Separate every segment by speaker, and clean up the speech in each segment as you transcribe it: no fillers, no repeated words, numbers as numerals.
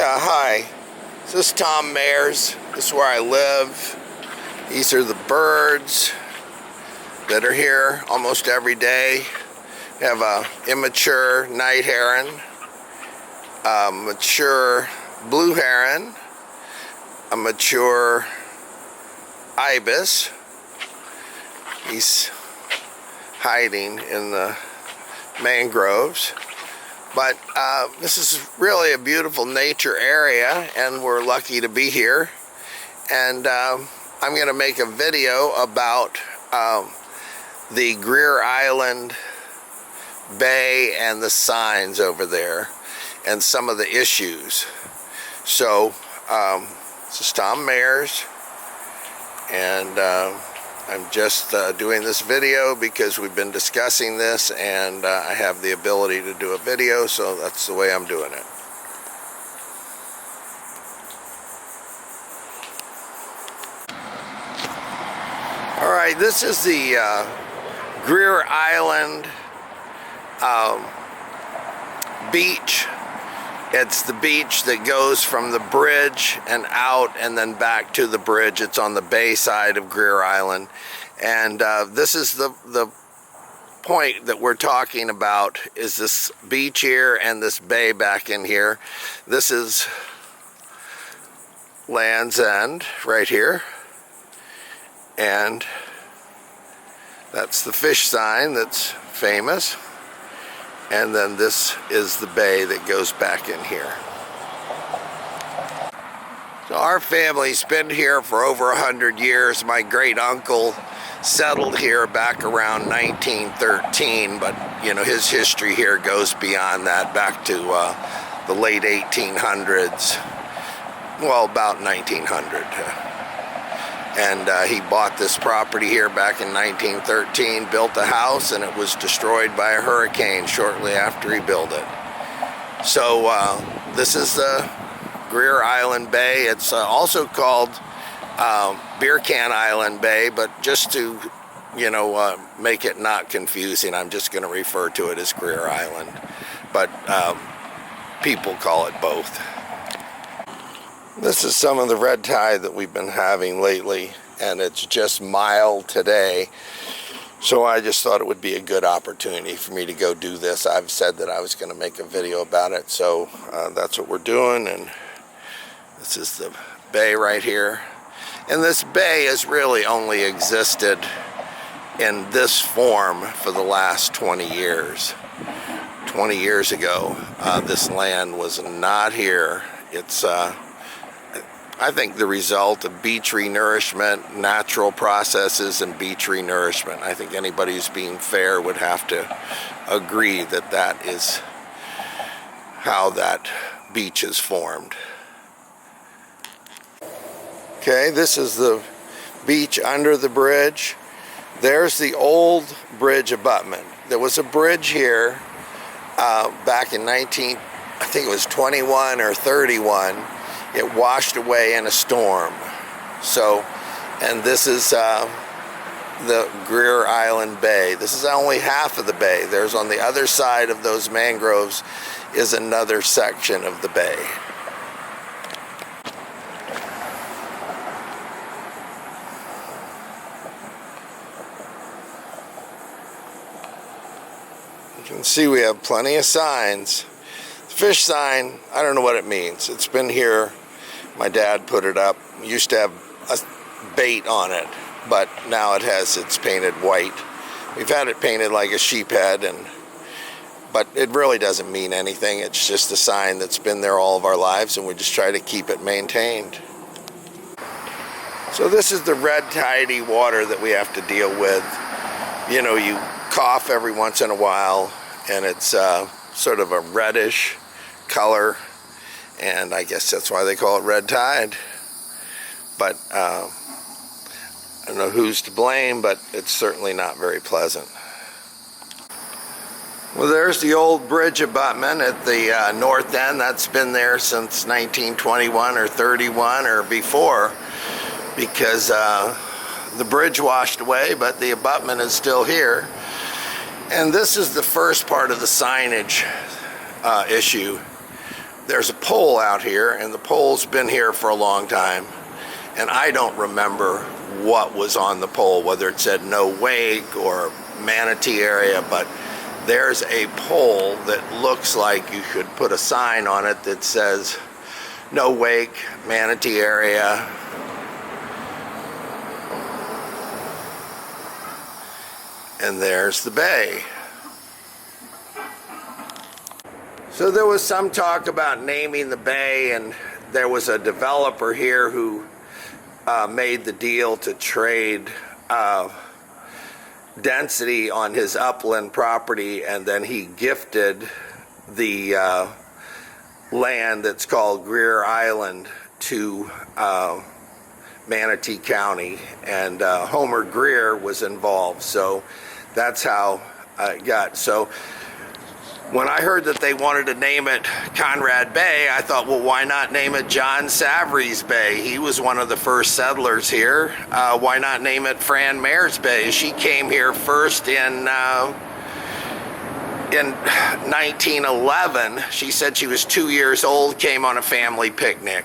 Speaker 1: Yeah, hi. This is Tom Mayers. This is where I live. These are the birds that are here almost every day. We have a immature night heron, a mature blue heron, a mature ibis. He's hiding in the mangroves. But this is really a beautiful nature area, and we're lucky to be here. And I'm going to make a video about the Greer Island Bay and the signs over there and some of the issues. So this is Tom Mayers, and I'm just doing this video because we've been discussing this, and I have the ability to do a video, so that's the way I'm doing it. Alright, this is the Greer Island beach. It's the beach that goes from the bridge and out and then back to the bridge. It's on the bay side of Greer Island. And this is the point that we're talking about, is this beach here and this bay back in here. This is Land's End right here. And that's the fish sign that's famous. And then this is the bay that goes back in here. So our family's been here for over 100 years. My great uncle settled here back around 1913, but you know, his history here goes beyond that, back to the late 1800s, well, about 1900. And he bought this property here back in 1913, built a house, and it was destroyed by a hurricane shortly after he built it. So this is the Greer Island Bay. It's also called Beer Can Island Bay, but just to, you know, make it not confusing, I'm just going to refer to it as Greer Island. But people call it both. This is some of the red tide that we've been having lately, and it's just mild today. So I just thought it would be a good opportunity for me to go do this. I've said that I was going to make a video about it, so that's what we're doing. And this is the bay right here. And this bay has really only existed in this form for the last 20 years. 20 years ago, this land was not here. It's I think the result of beach renourishment, natural processes, and beach renourishment. I think anybody who's being fair would have to agree that that is how that beach is formed. Okay, this is the beach under the bridge. There's the old bridge abutment. There was a bridge here back in I think it was 21 or 31. It washed away in a storm. So, and this is the Greer Island Bay. This is only half of the bay. There's on the other side of those mangroves is another section of the bay. You can see we have plenty of signs. The fish sign, I don't know what it means. It's been here. My dad put it up. It used to have a bait on it, but now it's painted white. We've had it painted like a sheep head, but it really doesn't mean anything. It's just a sign that's been there all of our lives, and we just try to keep it maintained. So this is the red tidey water that we have to deal with. You know, you cough every once in a while, and it's sort of a reddish color, and I guess that's why they call it red tide. But I don't know who's to blame, but it's certainly not very pleasant. Well, there's the old bridge abutment at the north end. That's been there since 1921 or 31 or before, because the bridge washed away, but the abutment is still here. And this is the first part of the signage issue. there's a pole out here, and the pole's been here for a long time, and I don't remember what was on the pole, whether it said no wake or manatee area, but there's a pole that looks like you could put a sign on it that says no wake, manatee area. And there's the bay. So there was some talk about naming the bay, and there was a developer here who made the deal to trade density on his upland property, and then he gifted the land that's called Greer Island to Manatee County, and Homer Greer was involved. So that's how it got. So when I heard that they wanted to name it Conrad Bay, I thought, well, why not name it John Savory's Bay? He was one of the first settlers here. Why not name it Fran Mare's Bay? She came here first in 1911. She said she was 2 years old, came on a family picnic.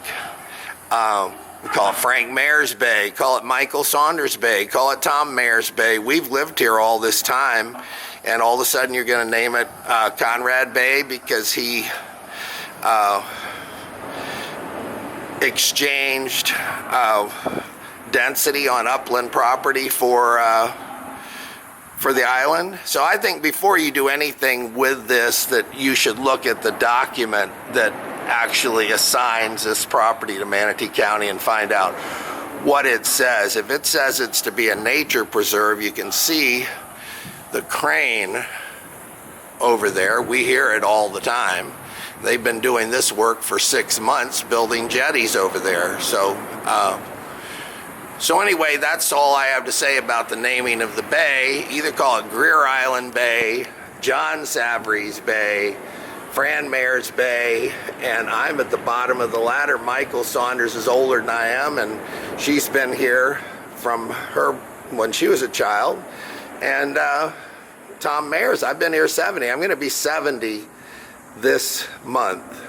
Speaker 1: We call it Frank Mare's Bay, call it Michael Saunders Bay, call it Tom Mare's Bay. We've lived here all this time, and all of a sudden you're going to name it Conrad Bay because he exchanged density on upland property for the island. So I think before you do anything with this, that you should look at the document that actually assigns this property to Manatee County and find out what it says. If it says it's to be a nature preserve, you can see the crane over there. We hear it all the time. They've been doing this work for 6 months, building jetties over there. So anyway, that's all I have to say about the naming of the bay. Either call it Greer Island Bay, John Savory's Bay, Fran Mare's Bay, and I'm at the bottom of the ladder. Michael Saunders is older than I am, and she's been here from her when she was a child. And Tom Mare's, I've been here 70. I'm going to be 70 this month.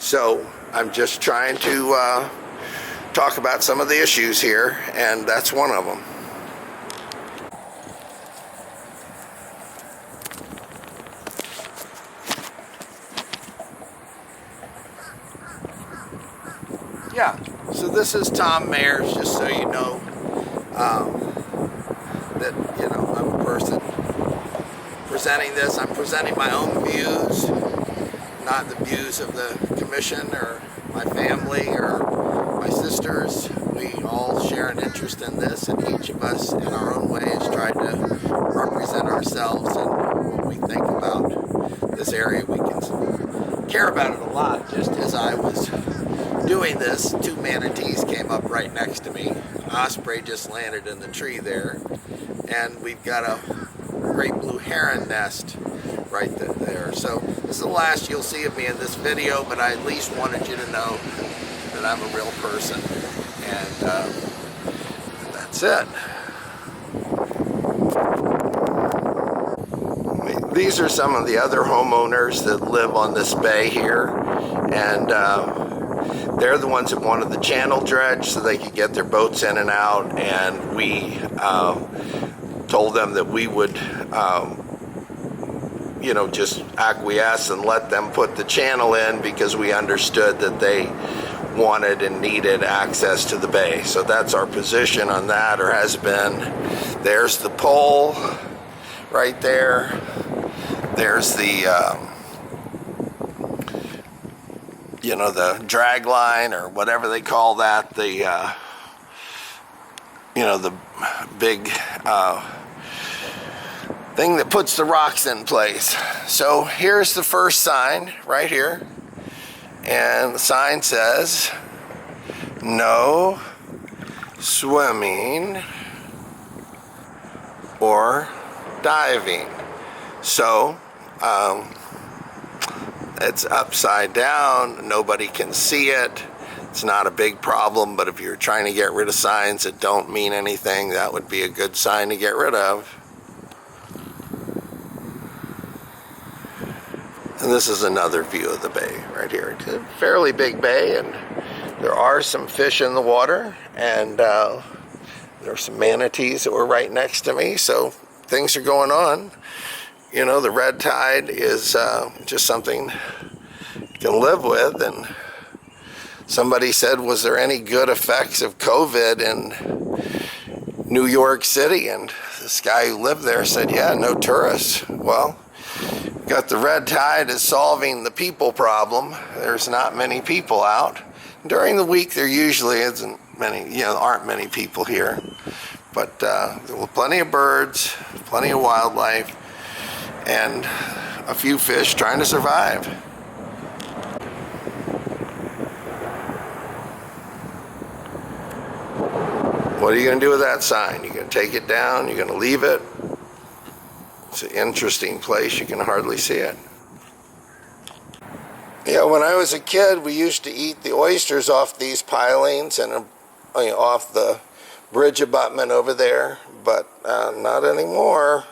Speaker 1: So I'm just trying to talk about some of the issues here, and that's one of them. Yeah, so this is Tom Mare's, just so you know, that, you know, I'm a person presenting this. I'm presenting my own views, not the views of the commission or my family or my sisters. We all share an interest in this, and each of us in our own ways try to represent ourselves and what we think about this area. We can care about it a lot. Just as I was doing this, 2 manatees came up right next to me. Osprey just landed in the tree there, and we've got a great blue heron nest right there. So this is the last you'll see of me in this video, but I at least wanted you to know that I'm a real person, and that's it. These are some of the other homeowners that live on this bay here, and they're the ones that wanted the channel dredge so they could get their boats in and out, and we told them that we would you know, just acquiesce and let them put the channel in because we understood that they wanted and needed access to the bay. So that's our position on that, or has been. There's the pole right there. There's the you know, the drag line or whatever they call that, the you know, the big thing that puts the rocks in place. So here's the first sign right here, and the sign says no swimming or diving. So it's upside down, nobody can see it. It's not a big problem, but if you're trying to get rid of signs that don't mean anything, that would be a good sign to get rid of. And And this is another view of the bay right here. It's a fairly big bay, and there are some fish in the water, and there are some manatees that were right next to me, so things are going on. You know, the red tide is just something you can live with. And somebody said, was there any good effects of COVID in New York City? And this guy who lived there said, yeah, no tourists. Well, got the red tide is solving the people problem. There's not many people out. During the week, there usually isn't many, aren't many people here. But there were plenty of birds, plenty of wildlife, and a few fish trying to survive. What are you going to do with that sign? You're going to take it down? You're going to leave it? It's an interesting place. You can hardly see it. Yeah, when I was a kid, we used to eat the oysters off these pilings and off the bridge abutment over there, but not anymore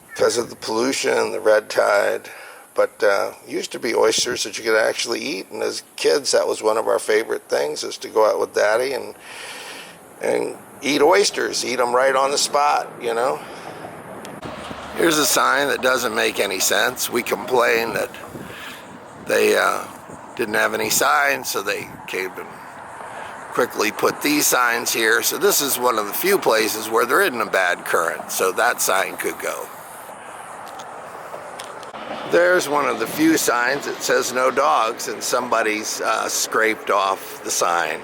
Speaker 1: because of the pollution, the red tide. But used to be oysters that you could actually eat, and as kids, that was one of our favorite things, is to go out with Daddy and eat oysters, eat them right on the spot, Here's a sign that doesn't make any sense. We complained that they didn't have any signs, so they came and quickly put these signs here. So this is one of the few places where there isn't a bad current, so that sign could go. There's one of the few signs that says no dogs, and somebody's scraped off the sign.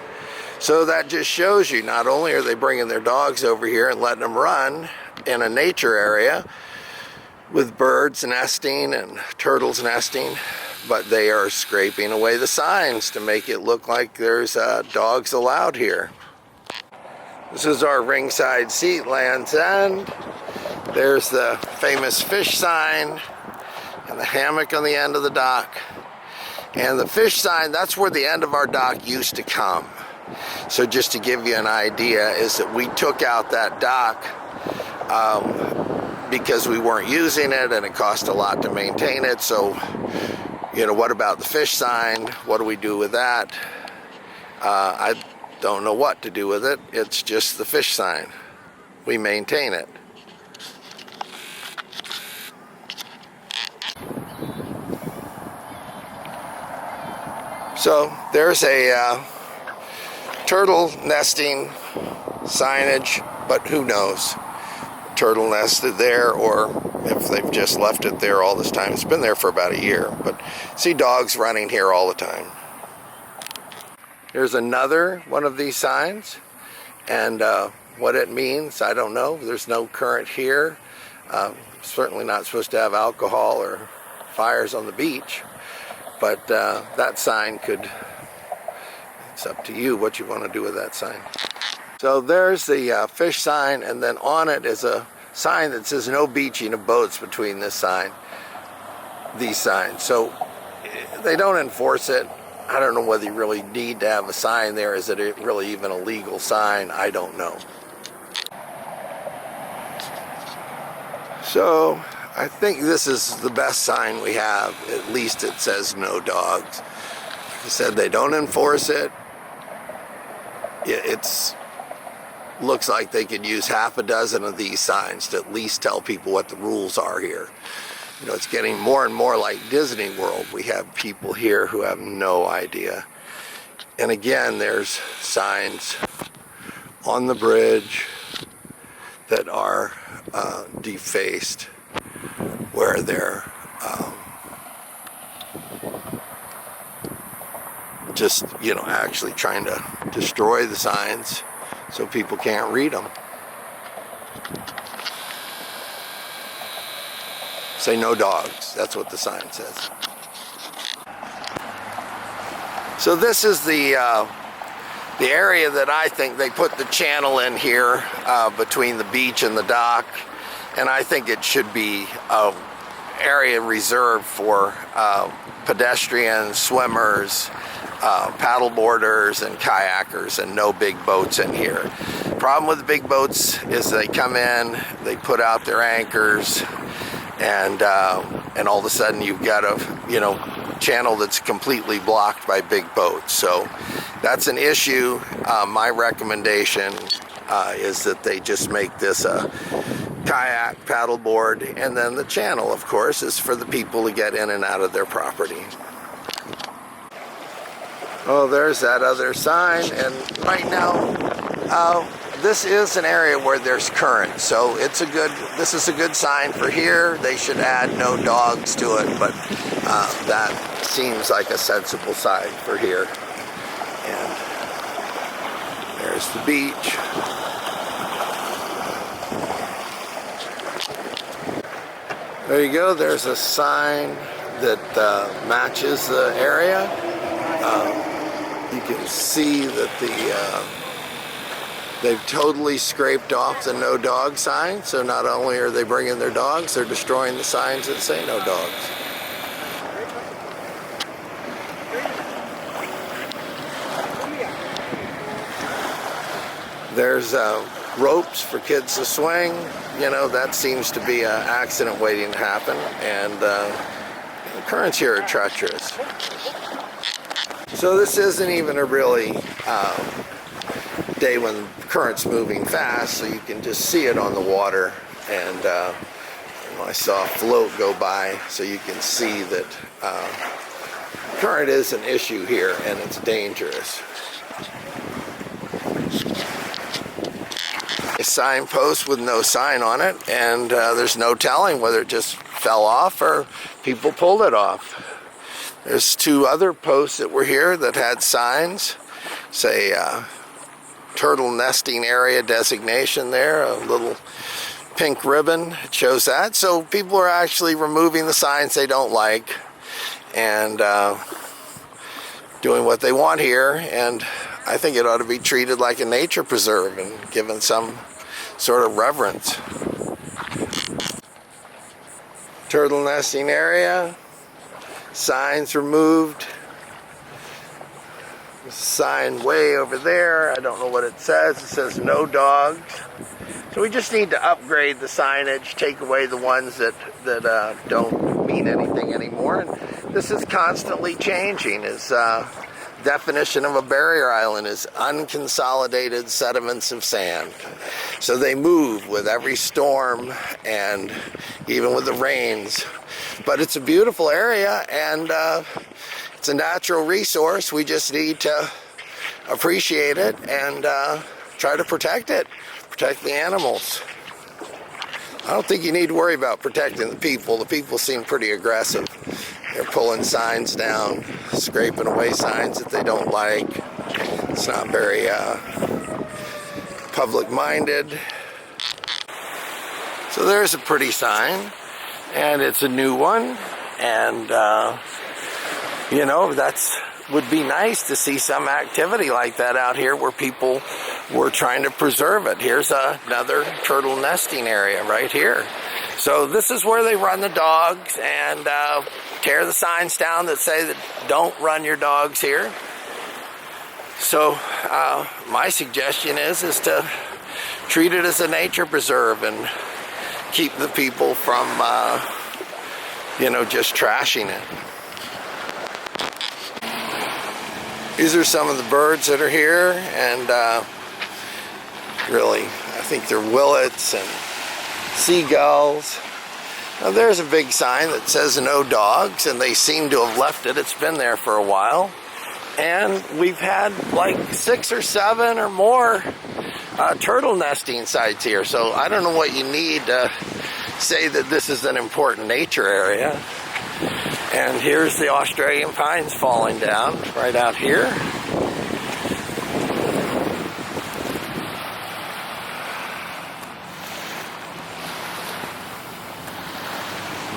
Speaker 1: So that just shows you, not only are they bringing their dogs over here and letting them run in a nature area with birds nesting and turtles nesting, but they are scraping away the signs to make it look like there's dogs allowed here. This is our ringside seat, Land's End. There's the famous fish sign and the hammock on the end of the dock. And the fish sign, that's where the end of our dock used to come. So just to give you an idea, is that we took out that dock because we weren't using it and it cost a lot to maintain it. So, what about the fish sign? What do we do with that? I don't know what to do with it. It's just the fish sign. We maintain it. So there's a turtle nesting signage, but who knows? Turtle nested there, or if they've just left it there all this time. It's been there for about a year, but see dogs running here all the time. Here's another one of these signs, and what it means, I don't know. There's no current here. Certainly not supposed to have alcohol or fires on the beach, but that sign could, it's up to you what you want to do with that sign. So there's the fish sign, and then on it is a sign that says no beaching of boats between these signs. So they don't enforce it. I don't know whether you really need to have a sign there. Is it really even a legal sign? I don't know. So I think this is the best sign we have. At least it says no dogs. Like I said, they don't enforce it. It's looks like they could use half a dozen of these signs to at least tell people what the rules are here. It's getting more and more like Disney World. We have people here who have no idea. And again, there's signs on the bridge that are defaced, where they're just, actually trying to destroy the signs so people can't read them. Say no dogs. That's what the sign says. So this is the area that I think they put the channel in here between the beach and the dock, and I think it should be an area reserved for pedestrians, swimmers, paddleboarders, and kayakers, and no big boats in here. Problem with the big boats is they come in, they put out their anchors, and all of a sudden you've got a channel that's completely blocked by big boats. So that's an issue. My recommendation is that they just make this a kayak paddleboard, and then the channel, of course, is for the people to get in and out of their property. Oh, there's that other sign, and right now this is an area where there's current, so this is a good sign for here. They should add no dogs to it, but that seems like a sensible sign for here. And there's the beach. There you go, there's a sign that matches the area. You can see that they've totally scraped off the no dog sign, so not only are they bringing their dogs, they're destroying the signs that say no dogs. There's ropes for kids to swing. That seems to be an accident waiting to happen, and the currents here are treacherous. So this isn't even a really day when the current's moving fast, so you can just see it on the water. And I saw a float go by, so you can see that current is an issue here, and it's dangerous. A signpost with no sign on it, and there's no telling whether it just fell off or people pulled it off. There's two other posts that were here that had signs, say turtle nesting area designation there, a little pink ribbon, it shows that. So people are actually removing the signs they don't like and doing what they want here, and I think it ought to be treated like a nature preserve and given some sort of reverence. Turtle nesting area, signs removed. There's a sign way over there, I don't know what it says. It says no dogs. So we just need to upgrade the signage, take away the ones that don't mean anything anymore. And this is constantly changing. As definition of a barrier island is unconsolidated sediments of sand. So they move with every storm and even with the rains. But it's a beautiful area, and it's a natural resource. We just need to appreciate it and try to protect it, protect the animals. I don't think you need to worry about protecting the people. The people seem pretty aggressive. They're pulling signs down, scraping away signs that they don't like. It's not very public-minded. So there's a pretty sign, and it's a new one, and that's would be nice to see some activity like that out here where people were trying to preserve it. Here's another turtle nesting area right here. So this is where they run the dogs and tear the signs down that say that don't run your dogs here. So my suggestion is to treat it as a nature preserve and keep the people from just trashing it. These are some of the birds that are here, and really, I think they're willets and seagulls. Now there's a big sign that says no dogs, and they seem to have left it. It's been there for a while. And we've had like 6 or 7 or more turtle nesting sites here. So I don't know what you need to say that this is an important nature area. And here's the Australian pines falling down right out here.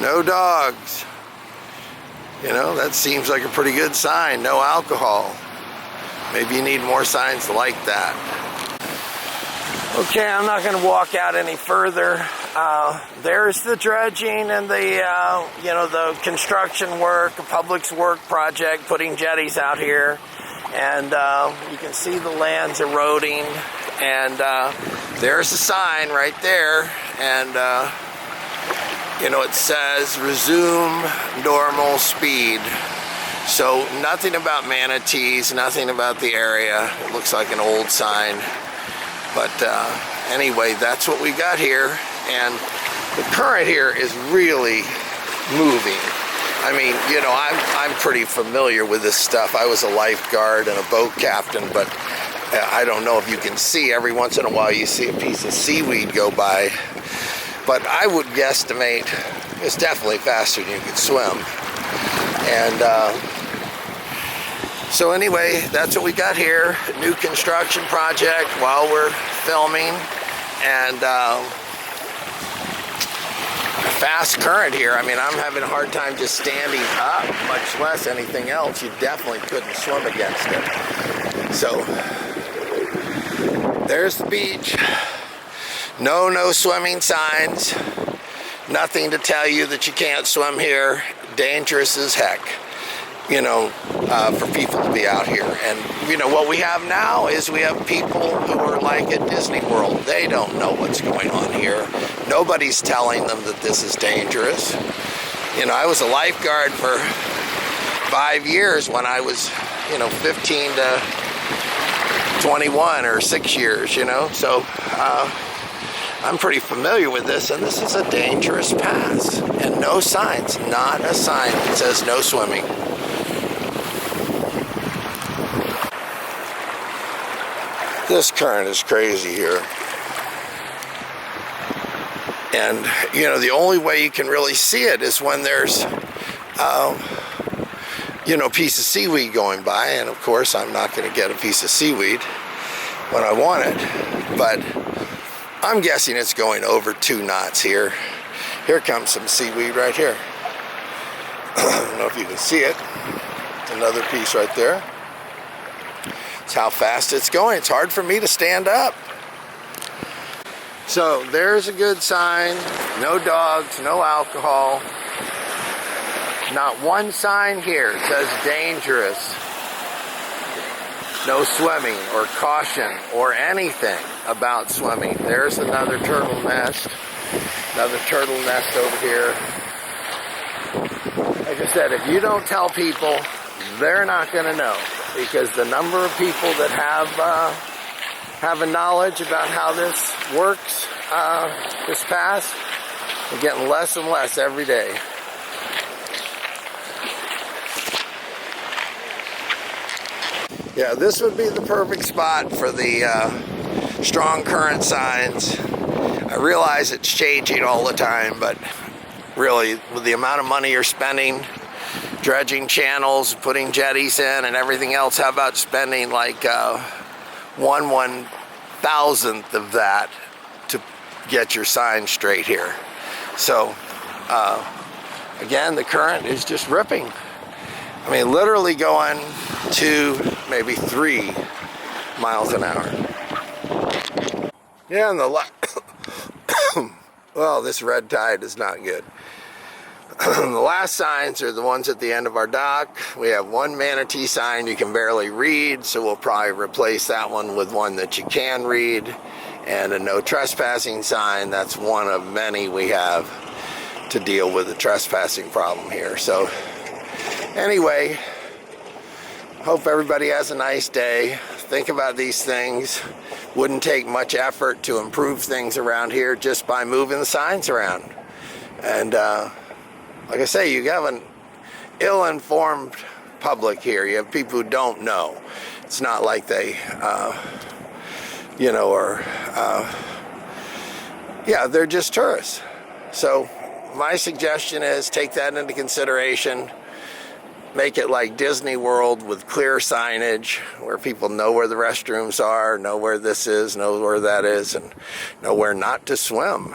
Speaker 1: No dogs. That seems like a pretty good sign. No alcohol. Maybe you need more signs like that. Okay, I'm not going to walk out any further. There's the dredging and the construction work, a public work project, putting jetties out here. And you can see the land's eroding. And there's the sign right there. And you know, it says resume normal speed. So nothing about manatees, nothing about the area. It looks like an old sign. But anyway, that's what we got here. And the current here is really moving. I mean, you know, I'm pretty familiar with this stuff. I was a lifeguard and a boat captain, but I don't know if you can see. Every once in a while you see a piece of seaweed go by. But I would guesstimate it's definitely faster than you could swim. And so anyway, that's what we got here. A new construction project while we're filming. And fast current here. I mean, I'm having a hard time just standing up, much less anything else. You definitely couldn't swim against it. So there's the beach. No swimming signs. Nothing to tell you that you can't swim here. Dangerous as heck, you know, for people to be out here. And, you know, what we have now is we have people who are like at Disney World. They don't know what's going on here. Nobody's telling them that this is dangerous. You know, I was a lifeguard for 5 years when I was, you know, 15 to 21 or 6 years, you know. So, I'm pretty familiar with this, and this is a dangerous pass. And no signs, not a sign that says no swimming. This current is crazy here. And, you know, the only way you can really see it is when there's, you know, a piece of seaweed going by. And, of course, I'm not going to get a piece of seaweed when I want it. But I'm guessing it's going over 2 knots here. Here comes some seaweed right here. I don't know if you can see it. It's another piece right there. It's how fast it's going. It's hard for me to stand up. So there's a good sign. No dogs, no alcohol. Not one sign here says dangerous. No swimming or caution or anything about swimming. There's another turtle nest. Another turtle nest over here. Like I said, if you don't tell people, they're not going to know. Because the number of people that have a knowledge about how this works, this pass, are getting less and less every day. Yeah, this would be the perfect spot for the strong current signs. I realize it's changing all the time, but really, with the amount of money you're spending, dredging channels, putting jetties in, and everything else, how about spending like 1/1000th of that to get your sign straight here? So, again, the current is just ripping. I mean, literally going 2, maybe 3 miles an hour. Yeah, and well, this red tide is not good. The last signs are the ones at the end of our dock. We have one manatee sign you can barely read, so we'll probably replace that one with one that you can read. And a no trespassing sign. That's one of many we have to deal with the trespassing problem here. So anyway, hope everybody has a nice day. Think about these things. Wouldn't take much effort to improve things around here just by moving the signs around. And like I say, you have an ill-informed public here. You have people who don't know. It's not like they, you know, or, yeah, they're just tourists. So my suggestion is take that into consideration. Make it like Disney World with clear signage where people know where the restrooms are, know where this is, know where that is, and know where not to swim.